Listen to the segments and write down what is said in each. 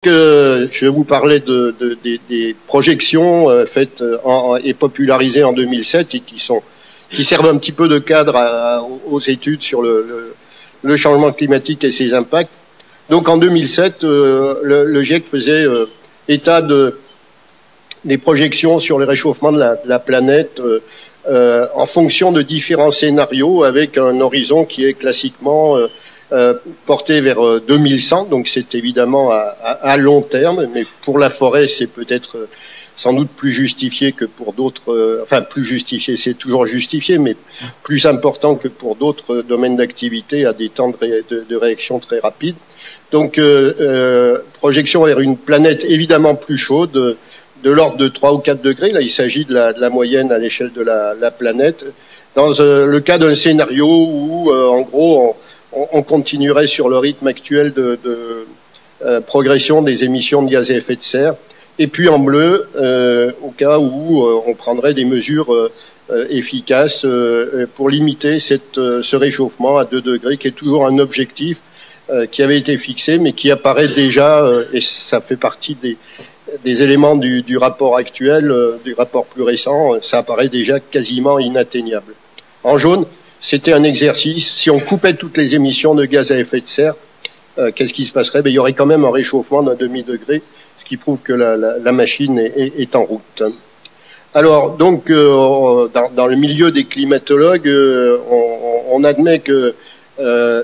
Je vais vous parler des projections faites et popularisées en 2007 et qui servent un petit peu de cadre aux études sur le changement climatique et ses impacts. Donc en 2007, le GIEC faisait état des projections sur le réchauffement de la planète en fonction de différents scénarios avec un horizon qui est classiquement porté vers 2100, donc c'est évidemment à long terme, mais pour la forêt c'est peut-être sans doute plus justifié que pour d'autres, enfin plus justifié, c'est toujours justifié, mais plus important que pour d'autres domaines d'activité à des temps de réaction très rapides. Donc projection vers une planète évidemment plus chaude, de l'ordre de 3 ou 4 degrés, là il s'agit de la moyenne à l'échelle de la planète, dans le cas d'un scénario où en gros on continuerait sur le rythme actuel de progression des émissions de gaz à effet de serre. Et puis en bleu, au cas où on prendrait des mesures efficaces pour limiter ce réchauffement à 2 degrés, qui est toujours un objectif qui avait été fixé, mais qui apparaît déjà, et ça fait partie des éléments du rapport actuel, du rapport plus récent, ça apparaît déjà quasiment inatteignable. En jaune, c'était un exercice. Si on coupait toutes les émissions de gaz à effet de serre, qu'est-ce qui se passerait? Il y aurait quand même un réchauffement d'un demi-degré, ce qui prouve que la machine est en route. Alors, donc, dans le milieu des climatologues, on admet que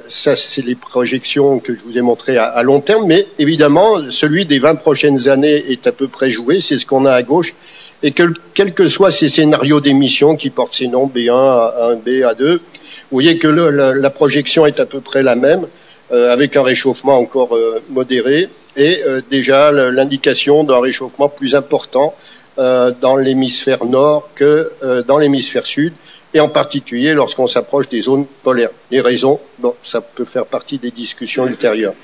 ça, c'est les projections que je vous ai montrées à long terme, mais évidemment, celui des 20 prochaines années est à peu près joué, c'est ce qu'on a à gauche, et quels que soient ces scénarios d'émissions qui portent ces noms B1, A1B, A2, vous voyez que la projection est à peu près la même, avec un réchauffement encore modéré, et déjà l'indication d'un réchauffement plus important dans l'hémisphère nord que dans l'hémisphère sud, et en particulier lorsqu'on s'approche des zones polaires. Les raisons, bon, ça peut faire partie des discussions ultérieures.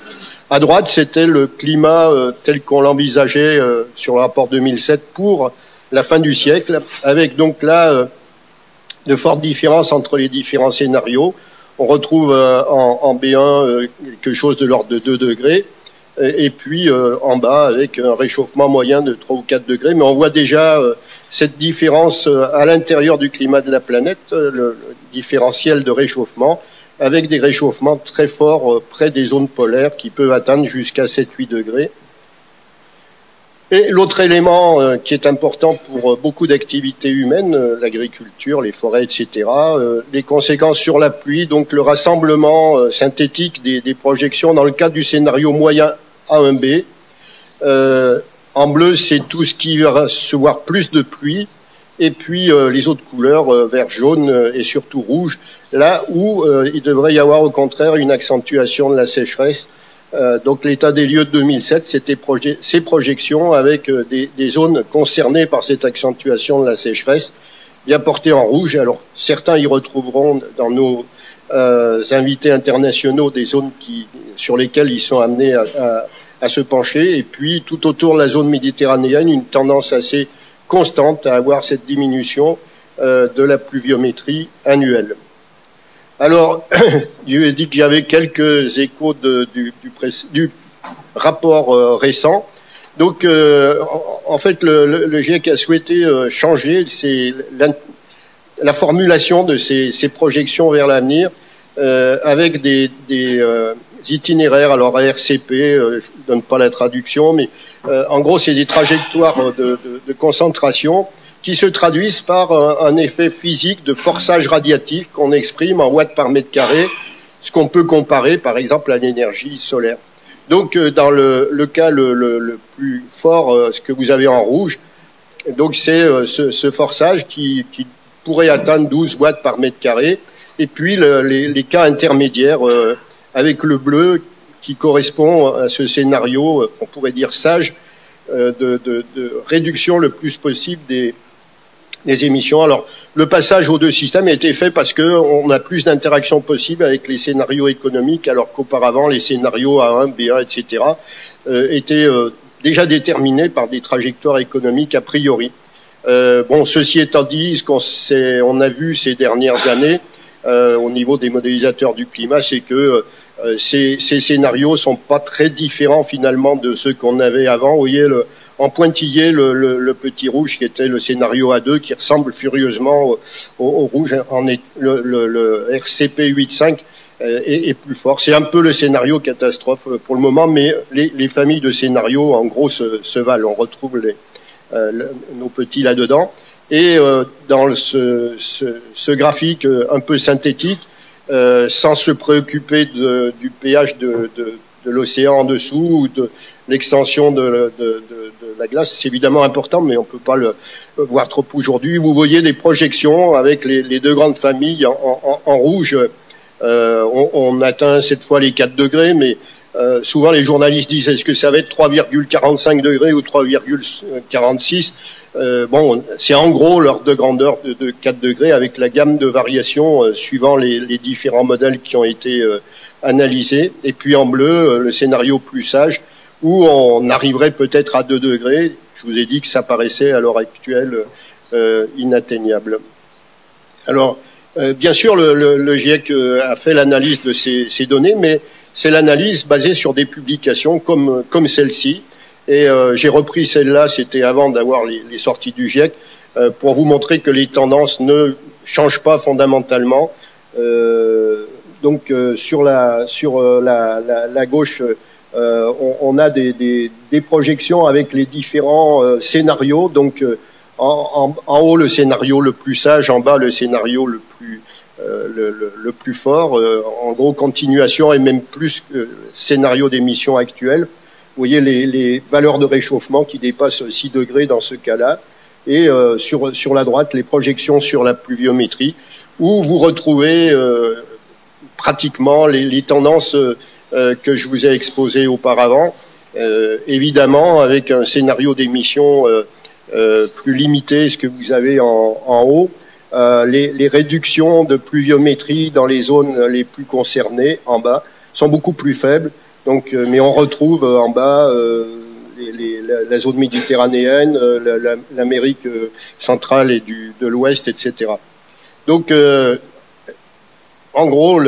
À droite, c'était le climat tel qu'on l'envisageait sur le rapport 2007 pour la fin du siècle, avec donc là de fortes différences entre les différents scénarios. On retrouve en B1 quelque chose de l'ordre de 2 degrés, et puis en bas avec un réchauffement moyen de 3 ou 4 degrés, mais on voit déjà cette différence à l'intérieur du climat de la planète, le différentiel de réchauffement, avec des réchauffements très forts près des zones polaires qui peuvent atteindre jusqu'à 7-8 degrés. Et l'autre élément qui est important pour beaucoup d'activités humaines, l'agriculture, les forêts, etc., les conséquences sur la pluie, donc le rassemblement synthétique des projections dans le cadre du scénario moyen A1B. En bleu, c'est tout ce qui va recevoir plus de pluie, et puis les autres couleurs, vert, jaune et surtout rouge, là où il devrait y avoir au contraire une accentuation de la sécheresse. Donc l'état des lieux de 2007, c'était ces projections avec des zones concernées par cette accentuation de la sécheresse, bien portées en rouge. Alors certains y retrouveront dans nos invités internationaux des zones sur lesquelles ils sont amenés à se pencher, et puis tout autour de la zone méditerranéenne, une tendance assez constante à avoir cette diminution de la pluviométrie annuelle. Alors, je lui ai dit que j'avais quelques échos du rapport récent. Donc, en fait, le GIEC a souhaité changer la formulation de ces projections vers l'avenir avec des itinéraires. Alors, RCP, je ne donne pas la traduction, mais en gros, c'est des trajectoires de concentration qui se traduisent par un effet physique de forçage radiatif qu'on exprime en watts par mètre carré, ce qu'on peut comparer par exemple à l'énergie solaire. Donc dans le cas le plus fort, ce que vous avez en rouge, donc c'est ce forçage qui pourrait atteindre 12 watts par mètre carré, et puis les cas intermédiaires avec le bleu qui correspond à ce scénario, on pourrait dire sage, de réduction le plus possible des émissions. Alors, le passage aux deux systèmes a été fait parce qu'on a plus d'interactions possibles avec les scénarios économiques, alors qu'auparavant, les scénarios A1, B1, etc. Étaient déjà déterminés par des trajectoires économiques a priori. Bon, ceci étant dit, ce qu'on a vu ces dernières années au niveau des modélisateurs du climat, c'est que ces scénarios sont pas très différents finalement de ceux qu'on avait avant. Vous voyez en pointillé le petit rouge qui était le scénario A2 qui ressemble furieusement au rouge. Le RCP 8.5 est plus fort. C'est un peu le scénario catastrophe pour le moment, mais les familles de scénarios en gros se valent. On retrouve nos petits là-dedans. Et dans ce graphique un peu synthétique, sans se préoccuper du pH de l'océan en dessous ou de l'extension de la glace, c'est évidemment important, mais on ne peut pas le voir trop aujourd'hui. Vous voyez des projections avec les deux grandes familles en rouge. On atteint cette fois les 4 degrés, mais souvent les journalistes disent est-ce que ça va être 3,45 degrés ou 3,46 bon, c'est en gros l'ordre de grandeur de 4 degrés avec la gamme de variations suivant les différents modèles qui ont été analysés. Et puis en bleu, le scénario plus sage où on arriverait peut-être à 2 degrés. Je vous ai dit que ça paraissait à l'heure actuelle inatteignable. Alors, bien sûr, le GIEC a fait l'analyse de ces données, mais c'est l'analyse basée sur des publications comme celle-ci. Et j'ai repris celle-là, c'était avant d'avoir les sorties du GIEC, pour vous montrer que les tendances ne changent pas fondamentalement. Donc sur la gauche, on a des projections avec les différents scénarios. Donc en haut le scénario le plus sage, en bas le scénario le plus fort. En gros continuation et même plus que scénario d'émission actuelle. Vous voyez les valeurs de réchauffement qui dépassent 6 degrés dans ce cas-là. Et sur la droite, les projections sur la pluviométrie, où vous retrouvez pratiquement les tendances que je vous ai exposées auparavant. Évidemment, avec un scénario d'émission plus limité, ce que vous avez en haut. Les réductions de pluviométrie dans les zones les plus concernées, en bas, sont beaucoup plus faibles. Donc, mais on retrouve en bas la zone méditerranéenne, l'Amérique centrale et de l'Ouest, etc. Donc, en gros,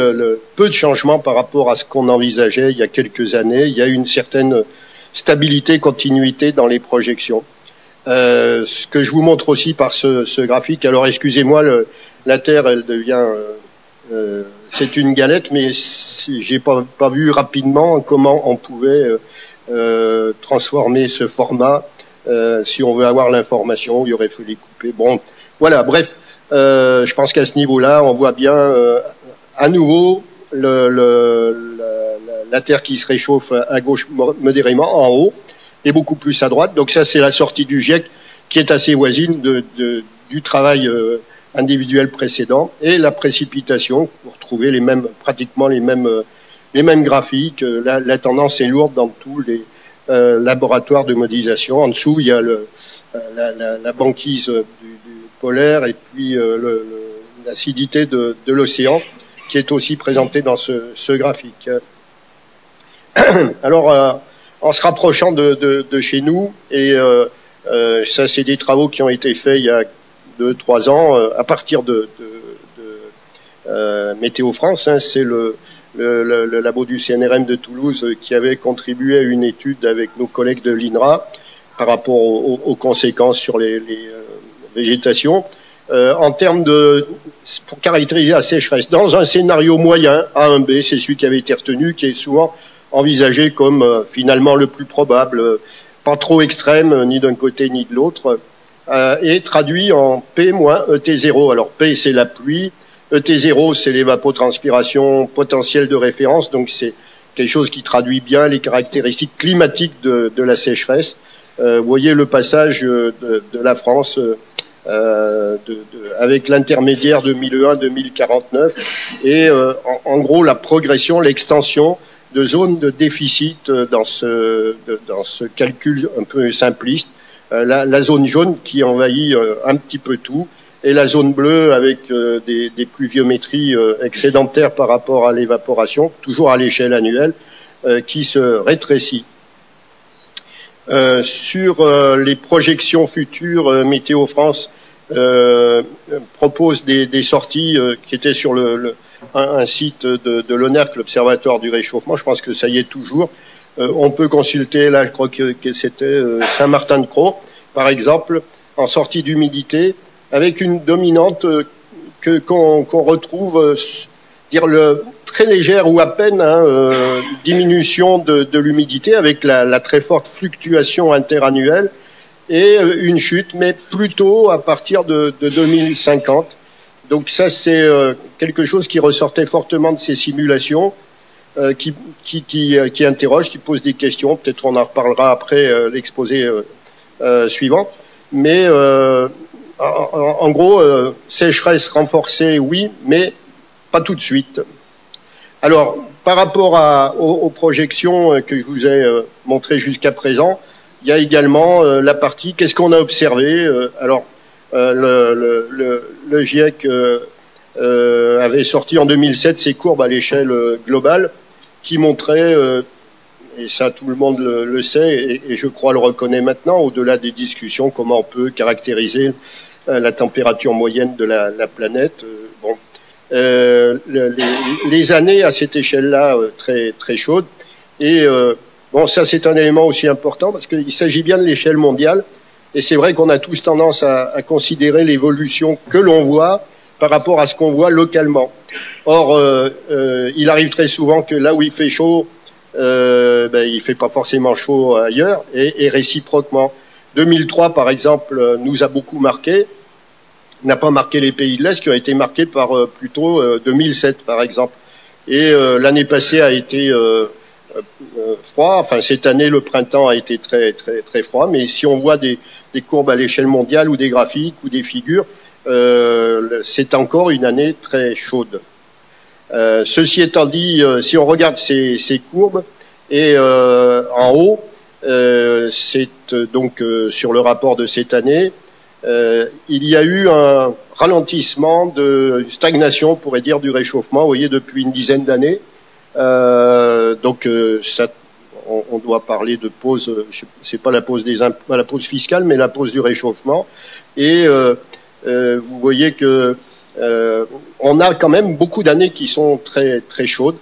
peu de changements par rapport à ce qu'on envisageait il y a quelques années. Il y a une certaine stabilité, continuité dans les projections. Ce que je vous montre aussi par ce graphique, alors excusez-moi, la Terre, elle devient... c'est une galette, mais j'ai pas vu rapidement comment on pouvait transformer ce format. Si on veut avoir l'information, il aurait fallu couper. Bon, voilà, bref, je pense qu'à ce niveau-là, on voit bien à nouveau la Terre qui se réchauffe à gauche modérément, en haut, et beaucoup plus à droite. Donc ça, c'est la sortie du GIEC qui est assez voisine du travail individuel précédent, et la précipitation. Vous retrouvez pratiquement les mêmes graphiques. La tendance est lourde dans tous les laboratoires de modélisation. En dessous, il y a la banquise du polaire et puis l'acidité de l'océan qui est aussi présentée dans ce graphique. Alors, en se rapprochant de chez nous, et ça, c'est des travaux qui ont été faits il y a 2-3 ans, à partir de Météo France, hein, c'est le labo du CNRM de Toulouse qui avait contribué à une étude avec nos collègues de l'INRA par rapport aux conséquences sur les végétations. En termes pour caractériser la sécheresse, dans un scénario moyen, A1B, c'est celui qui avait été retenu, qui est souvent envisagé comme finalement le plus probable, pas trop extrême, ni d'un côté ni de l'autre, et traduit en P moins ET0. Alors P, c'est la pluie, ET0, c'est l'évapotranspiration potentielle de référence, donc c'est quelque chose qui traduit bien les caractéristiques climatiques de la sécheresse. Vous voyez le passage de la France avec l'intermédiaire 2001-2049 et en gros la progression, l'extension de zones de déficit dans ce calcul un peu simpliste. La zone jaune qui envahit un petit peu tout, et la zone bleue avec des pluviométries excédentaires par rapport à l'évaporation, toujours à l'échelle annuelle, qui se rétrécit. Sur les projections futures, Météo France propose des sorties qui étaient sur un site de l'ONERC, l'Observatoire du réchauffement. Je pense que ça y est toujours. On peut consulter, là je crois que c'était Saint-Martin-de-Crau, par exemple, en sortie d'humidité, avec une dominante qu'on retrouve très légère ou à peine diminution de l'humidité, avec la très forte fluctuation interannuelle, et une chute, mais plutôt à partir de 2050. Donc ça, c'est quelque chose qui ressortait fortement de ces simulations, qui interroge, qui pose des questions. Peut-être on en reparlera après l'exposé suivant. Mais en gros, sécheresse renforcée, oui, mais pas tout de suite. Alors, par rapport aux projections que je vous ai montrées jusqu'à présent, il y a également la partie qu'est-ce qu'on a observé. Alors, le GIEC avait sorti en 2007 ces courbes à l'échelle globale qui montraient, et ça tout le monde le sait, et je crois le reconnaît maintenant, au-delà des discussions, comment on peut caractériser la température moyenne de la planète. Bon, les années à cette échelle-là très très chaudes. Et bon, ça c'est un élément aussi important parce qu'il s'agit bien de l'échelle mondiale. Et c'est vrai qu'on a tous tendance à considérer l'évolution que l'on voit par rapport à ce qu'on voit localement. Or, il arrive très souvent que là où il fait chaud, il fait pas forcément chaud ailleurs, et réciproquement. 2003, par exemple, nous a beaucoup marqué, n'a pas marqué les pays de l'Est, qui ont été marqués par plutôt 2007, par exemple. Et l'année passée a été froid. Enfin, cette année, le printemps a été très très très froid. Mais si on voit des courbes à l'échelle mondiale ou des graphiques ou des figures, c'est encore une année très chaude. Ceci étant dit, si on regarde ces courbes, et en haut, c'est donc sur le rapport de cette année, il y a eu un ralentissement de stagnation, on pourrait dire, du réchauffement, vous voyez, depuis une dizaine d'années. Donc ça, on doit parler de pause, c'est pas la pause la pause fiscale, mais la pause du réchauffement. Et vous voyez que on a quand même beaucoup d'années qui sont très très chaudes.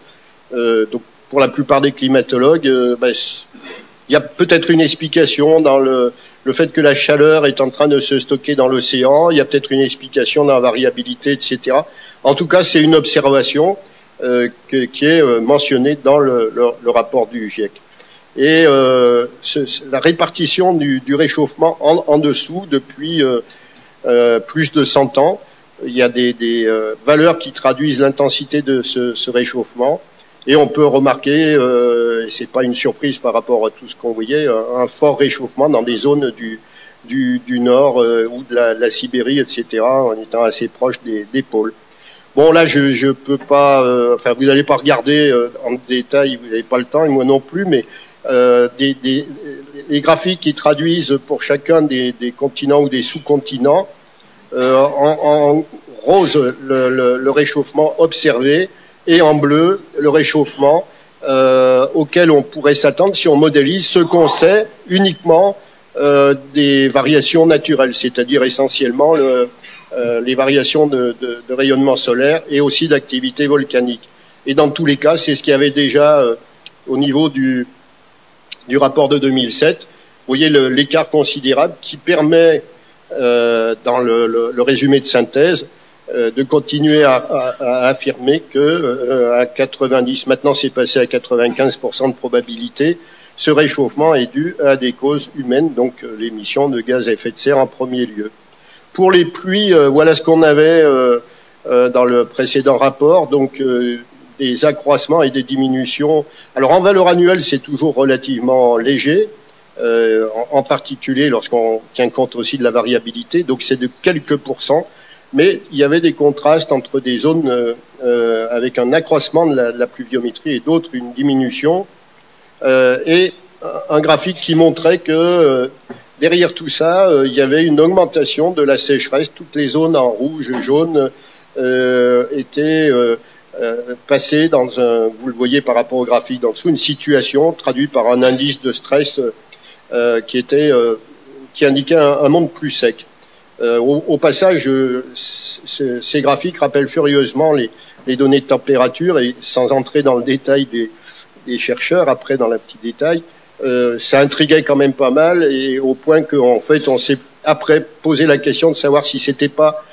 Donc pour la plupart des climatologues, il y a peut-être une explication dans le fait que la chaleur est en train de se stocker dans l'océan. Il y a peut-être une explication dans la variabilité, etc. En tout cas, c'est une observation qui est mentionnée dans le rapport du GIEC. Et la répartition du réchauffement en dessous depuis plus de 100 ans, il y a des valeurs qui traduisent l'intensité de ce réchauffement. Et on peut remarquer, et c'est pas une surprise par rapport à tout ce qu'on voyait, un fort réchauffement dans des zones du nord ou de la Sibérie, etc., en étant assez proche des pôles. Bon, là, je peux pas, enfin, vous n'allez pas regarder en détail, vous n'avez pas le temps, et moi non plus, mais les graphiques qui traduisent pour chacun des continents ou des sous-continents, en rose, le réchauffement observé, et en bleu, le réchauffement auquel on pourrait s'attendre si on modélise ce qu'on sait uniquement des variations naturelles, c'est-à-dire essentiellement les variations de rayonnement solaire et aussi d'activité volcanique. Et dans tous les cas, c'est ce qu'il y avait déjà au niveau du rapport de 2007. Vous voyez l'écart considérable qui permet, dans le résumé de synthèse, de continuer à affirmer que à 90, maintenant c'est passé à 95% de probabilité, ce réchauffement est dû à des causes humaines, donc l'émission de gaz à effet de serre en premier lieu. Pour les pluies, voilà ce qu'on avait dans le précédent rapport, donc des accroissements et des diminutions. Alors en valeur annuelle, c'est toujours relativement léger, en particulier lorsqu'on tient compte aussi de la variabilité, donc c'est de quelques pourcents. Mais il y avait des contrastes entre des zones avec un accroissement de la pluviométrie et d'autres une diminution, et un graphique qui montrait que derrière tout ça, il y avait une augmentation de la sécheresse. Toutes les zones en rouge, jaune étaient passées dans vous le voyez par rapport au graphique d'en dessous, une situation traduite par un indice de stress qui indiquait un monde plus sec. Au passage, ces graphiques rappellent furieusement les données de température, et sans entrer dans le détail des chercheurs, après dans le petit détail, ça intriguait quand même pas mal, et au point qu'en fait on s'est après posé la question de savoir si c'était pas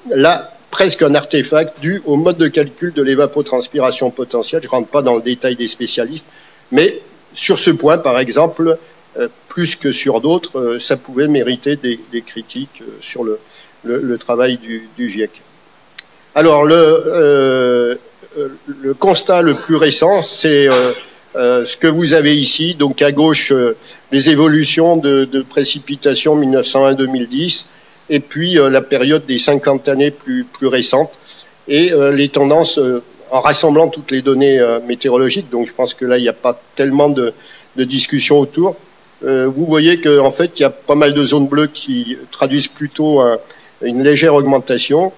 là presque un artefact dû au mode de calcul de l'évapotranspiration potentielle. Je rentre pas dans le détail des spécialistes, mais sur ce point, par exemple, plus que sur d'autres, ça pouvait mériter des critiques sur le travail du GIEC. Alors, le constat le plus récent, c'est ce que vous avez ici. Donc, à gauche, les évolutions de précipitations 1901-2010, et puis la période des 50 années plus récentes, et les tendances en rassemblant toutes les données météorologiques. Donc, je pense que là, il n'y a pas tellement de discussion autour. Vous voyez qu'en fait, il y a pas mal de zones bleues qui traduisent plutôt une légère augmentation,